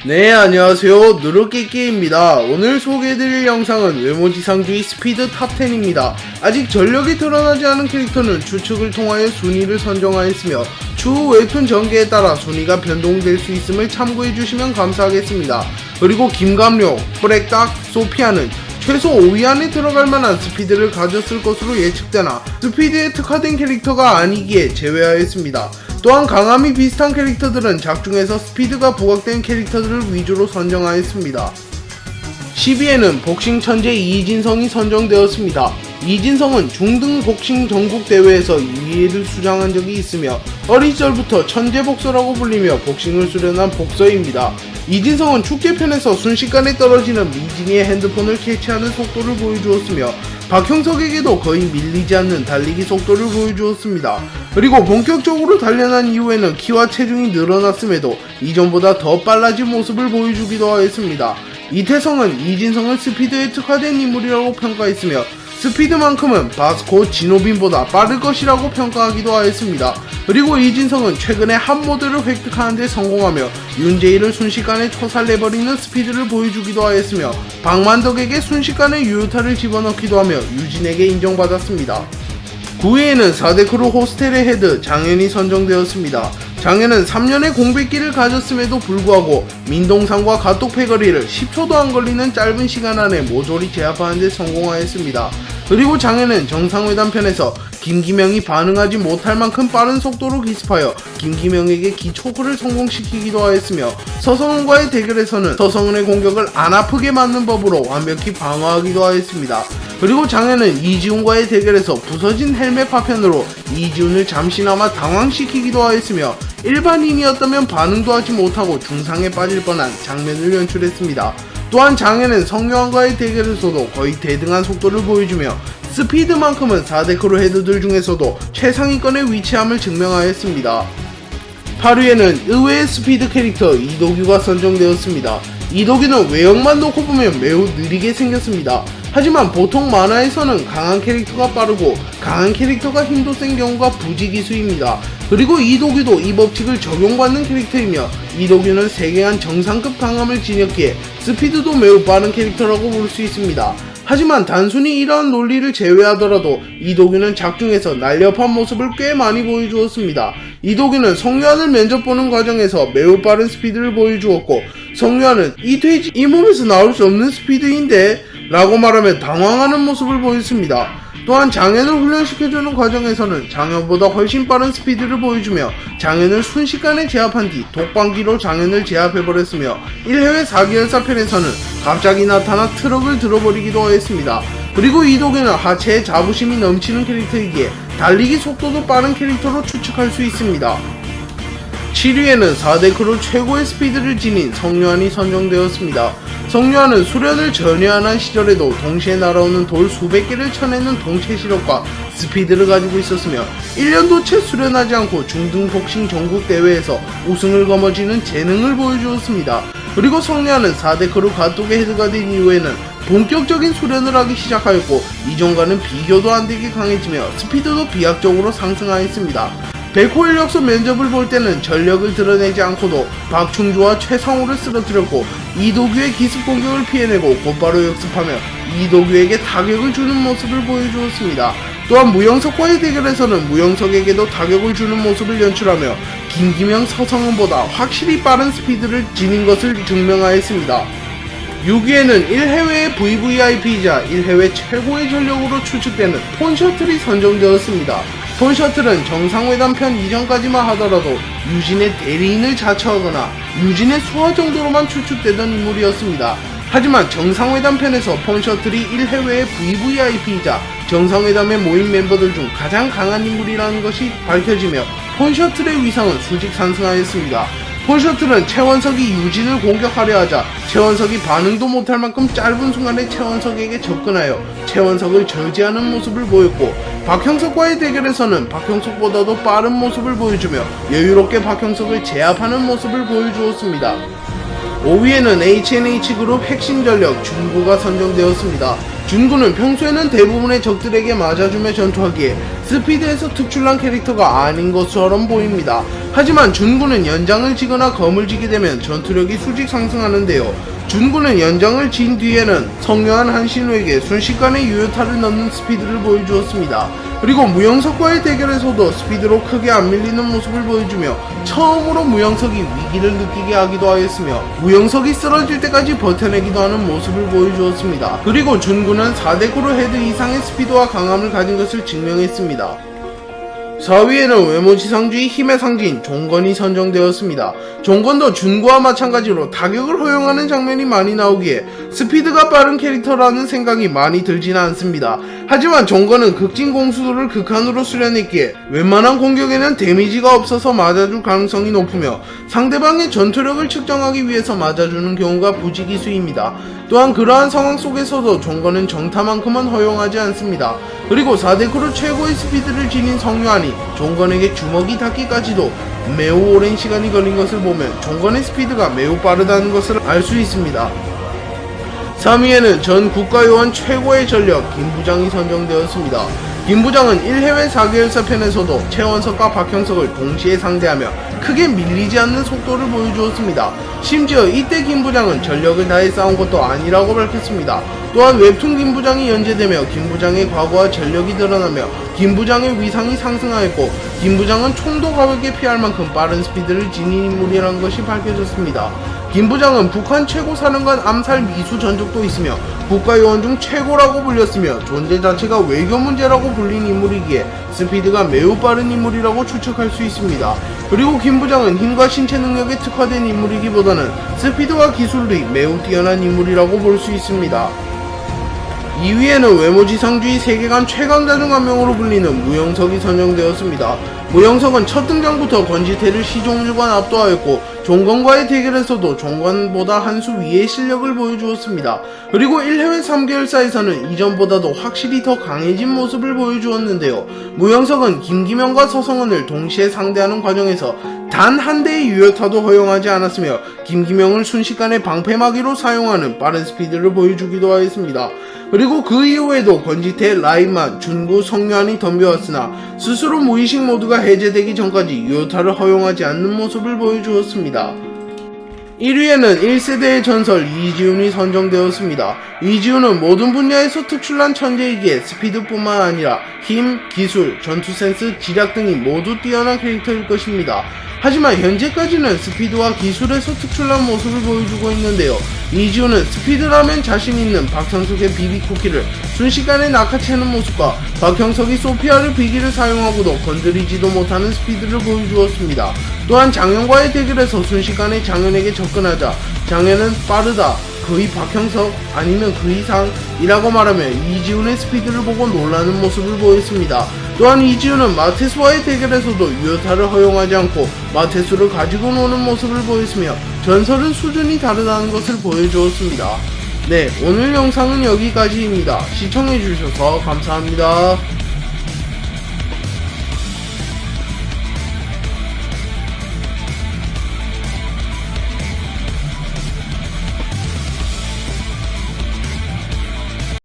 네, 안녕하세요. 누르끼끼입니다. 오늘 소개해드릴 영상은 외모지상주의 스피드 탑10입니다. 아직 전력이 드러나지 않은 캐릭터는 추측을 통하여 순위를 선정하였으며 추후 웹툰 전개에 따라 순위가 변동될 수 있음을 참고해주시면 감사하겠습니다. 그리고 김감룡, 브렉닥, 소피아는 최소 5위 안에 들어갈 만한 스피드를 가졌을 것으로 예측되나 스피드에 특화된 캐릭터가 아니기에 제외하였습니다. 또한 강함이 비슷한 캐릭터들은 작중에서 스피드가 부각된 캐릭터들을 위주로 선정하였습니다. 10위에는 복싱 천재 이진성이 선정되었습니다. 이진성은 중등 복싱 전국 대회에서 2위를 수상한 적이 있으며 어린 시절부터 천재 복서라고 불리며 복싱을 수련한 복서입니다. 이진성은 축제편에서 순식간에 떨어지는 미진이의 핸드폰을 캐치하는 속도를 보여주었으며 박형석에게도 거의 밀리지 않는 달리기 속도를 보여주었습니다. 그리고 본격적으로 단련한 이후에는 키와 체중이 늘어났음에도 이전보다 더 빨라진 모습을 보여주기도 하였습니다. 이태성은 이진성을 스피드에 특화된 인물이라고 평가했으며 스피드만큼은 바스코 진호빈보다 빠를 것이라고 평가하기도 하였습니다. 그리고 이진성은 최근에 한 모드를 획득하는 데 성공하며 윤재일을 순식간에 초살내버리는 스피드를 보여주기도 하였으며 박만덕에게 순식간에 유효타를 집어넣기도 하며 유진에게 인정받았습니다. 9위에는 4대 크루 호스텔의 헤드 장현이 선정되었습니다. 장현은 3년의 공백기를 가졌음에도 불구하고 민동상과 가톡 패거리를 10초도 안 걸리는 짧은 시간 안에 모조리 제압하는 데 성공하였습니다. 그리고 장현은 정상회담편에서 김기명이 반응하지 못할 만큼 빠른 속도로 기습하여 김기명에게 기초크를 성공시키기도 하였으며 서성은과의 대결에서는 서성은의 공격을 안 아프게 맞는 법으로 완벽히 방어하기도 하였습니다. 그리고 장현은 이지훈과의 대결에서 부서진 헬멧 파편으로 이지훈을 잠시나마 당황시키기도 하였으며 일반인이었다면 반응도 하지 못하고 중상에 빠질 뻔한 장면을 연출했습니다. 또한 장현은 성요한과의 대결에서도 거의 대등한 속도를 보여주며 스피드만큼은 4대 크루 헤드들 중에서도 최상위권에 위치함을 증명하였습니다. 8위에는 의외의 스피드 캐릭터 이도규가 선정되었습니다. 이도규는 외형만 놓고 보면 매우 느리게 생겼습니다. 하지만 보통 만화에서는 강한 캐릭터가 빠르고 강한 캐릭터가 힘도 센 경우가 부지기수입니다. 그리고 이도규도 이 법칙을 적용받는 캐릭터이며 이도규는 세계한 정상급 강함을 지녔기에 스피드도 매우 빠른 캐릭터라고 볼 수 있습니다. 하지만 단순히 이러한 논리를 제외하더라도 이도규는 작중에서 날렵한 모습을 꽤 많이 보여주었습니다. 이도규는 성유한을 면접보는 과정에서 매우 빠른 스피드를 보여주었고 성유한은 이 돼지 이 몸에서 나올 수 없는 스피드인데 라고 말하며 당황하는 모습을 보였습니다. 또한 장현을 훈련시켜주는 과정에서는 장현보다 훨씬 빠른 스피드를 보여주며 장현을 순식간에 제압한 뒤 독방기로 장현을 제압해버렸으며 1회회 4기열사 편에서는 갑자기 나타나 트럭을 들어버리기도 하였습니다. 그리고 이도규는 하체에 자부심이 넘치는 캐릭터이기에 달리기 속도도 빠른 캐릭터로 추측할 수 있습니다. 7위에는 4대 크루 최고의 스피드를 지닌 성유한이 선정되었습니다. 성유한은 수련을 전혀 안 한 시절에도 동시에 날아오는 돌 수백 개를 쳐내는 동체 시력과 스피드를 가지고 있었으며 1년도 채 수련하지 않고 중등 복싱 전국 대회에서 우승을 거머쥐는 재능을 보여주었습니다. 그리고 성유한은 4대 크루 가톡의 헤드가 된 이후에는 본격적인 수련을 하기 시작하였고 이전과는 비교도 안 되게 강해지며 스피드도 비약적으로 상승하였습니다. 백호 인력소 면접을 볼 때는 전력을 드러내지 않고도 박충주와 최상호를 쓰러뜨렸고 이도규의 기습 공격을 피해내고 곧바로 역습하며 이도규에게 타격을 주는 모습을 보여주었습니다. 또한 무영석과의 대결에서는 무영석에게도 타격을 주는 모습을 연출하며 김기명, 서성은보다 확실히 빠른 스피드를 지닌 것을 증명하였습니다. 6위에는 1해외의 VVIP이자 1해외 최고의 전력으로 추측되는 폰셔틀이 선정되었습니다. 폰셔틀은 정상회담편 이전까지만 하더라도 유진의 대리인을 자처하거나 유진의 수하 정도로만 추측되던 인물이었습니다. 하지만 정상회담편에서 폰셔틀이 1해외의 VVIP이자 정상회담에 모인 멤버들 중 가장 강한 인물이라는 것이 밝혀지며 폰셔틀의 위상은 수직 상승하였습니다. 폰셔틀은 최원석이 유진을 공격하려 하자 최원석이 반응도 못할 만큼 짧은 순간에 최원석에게 접근하여 최원석을 저지하는 모습을 보였고 박형석과의 대결에서는 박형석보다도 빠른 모습을 보여주며 여유롭게 박형석을 제압하는 모습을 보여주었습니다. 5위에는 HNH 그룹 핵심 전력 준구가 선정되었습니다. 준구는 평소에는 대부분의 적들에게 맞아주며 전투하기에 스피드에서 특출난 캐릭터가 아닌 것처럼 보입니다. 하지만 준구는 연장을 지거나 검을 지게 되면 전투력이 수직 상승하는데요. 준구는 연장을 진 뒤에는 성묘한 한신우에게 순식간에 유효타를 넣는 스피드를 보여주었습니다. 그리고 무영석과의 대결에서도 스피드로 크게 안 밀리는 모습을 보여주며 처음으로 무영석이 위기를 느끼게 하기도 하였으며 무영석이 쓰러질 때까지 버텨내기도 하는 모습을 보여주었습니다. 그리고 준구는 4대9로 헤드 이상의 스피드와 강함을 가진 것을 증명했습니다. 4위에는 외모지상주의 힘의 상징 종건이 선정되었습니다. 종건도 준구와 마찬가지로 타격을 허용하는 장면이 많이 나오기에 스피드가 빠른 캐릭터라는 생각이 많이 들지는 않습니다. 하지만 종건은 극진 공수도를 극한으로 수련했기에 웬만한 공격에는 데미지가 없어서 맞아줄 가능성이 높으며 상대방의 전투력을 측정하기 위해서 맞아주는 경우가 부지기수입니다. 또한 그러한 상황 속에서도 종건은 정타만큼은 허용하지 않습니다. 그리고 4대9로 최고의 스피드를 지닌 성유한이 종건에게 주먹이 닿기까지도 매우 오랜 시간이 걸린 것을 보면 종건의 스피드가 매우 빠르다는 것을 알 수 있습니다. 3위에는 전 국가요원 최고의 전력 김부장이 선정되었습니다. 김부장은 1해외 4계열사 편에서도 최원석과 박형석을 동시에 상대하며 크게 밀리지 않는 속도를 보여주었습니다. 심지어 이때 김부장은 전력을 다해 싸운 것도 아니라고 밝혔습니다. 또한 웹툰 김부장이 연재되며 김부장의 과거와 전력이 드러나며 김부장의 위상이 상승하였고 김부장은 총도 가볍게 피할 만큼 빠른 스피드를 지닌 인물이라는 것이 밝혀졌습니다. 김부장은 북한 최고 사령관 암살 미수 전적도 있으며 국가요원 중 최고라고 불렸으며 존재 자체가 외교 문제라고 불린 인물이기에 스피드가 매우 빠른 인물이라고 추측할 수 있습니다. 그리고 김부장은 힘과 신체 능력에 특화된 인물이기보다는 스피드와 기술이 매우 뛰어난 인물이라고 볼 수 있습니다. 2위에는 외모지상주의 세계관 최강자 중 한 명으로 불리는 무영석이 선정되었습니다. 무영석은 첫 등장부터 건지태를 시종일관 압도하였고 종건과의 대결에서도 종건보다 한 수 위의 실력을 보여주었습니다. 그리고 1해외 3계열사에서는 이전보다도 확실히 더 강해진 모습을 보여주었는데요. 무영석은 김기명과 서성은을 동시에 상대하는 과정에서 단 한 대의 유효타도 허용하지 않았으며 김기명을 순식간에 방패막이로 사용하는 빠른 스피드를 보여주기도 하였습니다. 그리고 그 이후에도 건지태, 라인만, 준구, 성유한이 덤벼왔으나 스스로 무의식 모드가 해제되기 전까지 유효타를 허용하지 않는 모습을 보여주었습니다. 1위에는 1세대의 전설 이지훈이 선정되었습니다. 이지훈은 모든 분야에서 특출난 천재이기에 스피드뿐만 아니라 힘, 기술, 전투 센스, 지략 등이 모두 뛰어난 캐릭터일 것입니다. 하지만 현재까지는 스피드와 기술에서 특출난 모습을 보여주고 있는데요. 이지훈은 스피드라면 자신 있는 박형석의 비비쿠키를 순식간에 낚아채는 모습과 박형석이 소피아를 비기를 사용하고도 건드리지도 못하는 스피드를 보여주었습니다. 또한 장현과의 대결에서 순식간에 장현에게 접근하자 장현은 빠르다, 거의 박형석 아니면 그 이상이라고 말하며 이지훈의 스피드를 보고 놀라는 모습을 보였습니다. 또한 이지훈은 마테수와의 대결에서도 유효타를 허용하지 않고 마테수를 가지고 노는 모습을 보였으며 전설은 수준이 다르다는 것을 보여주었습니다. 네, 오늘 영상은 여기까지입니다. 시청해주셔서 감사합니다.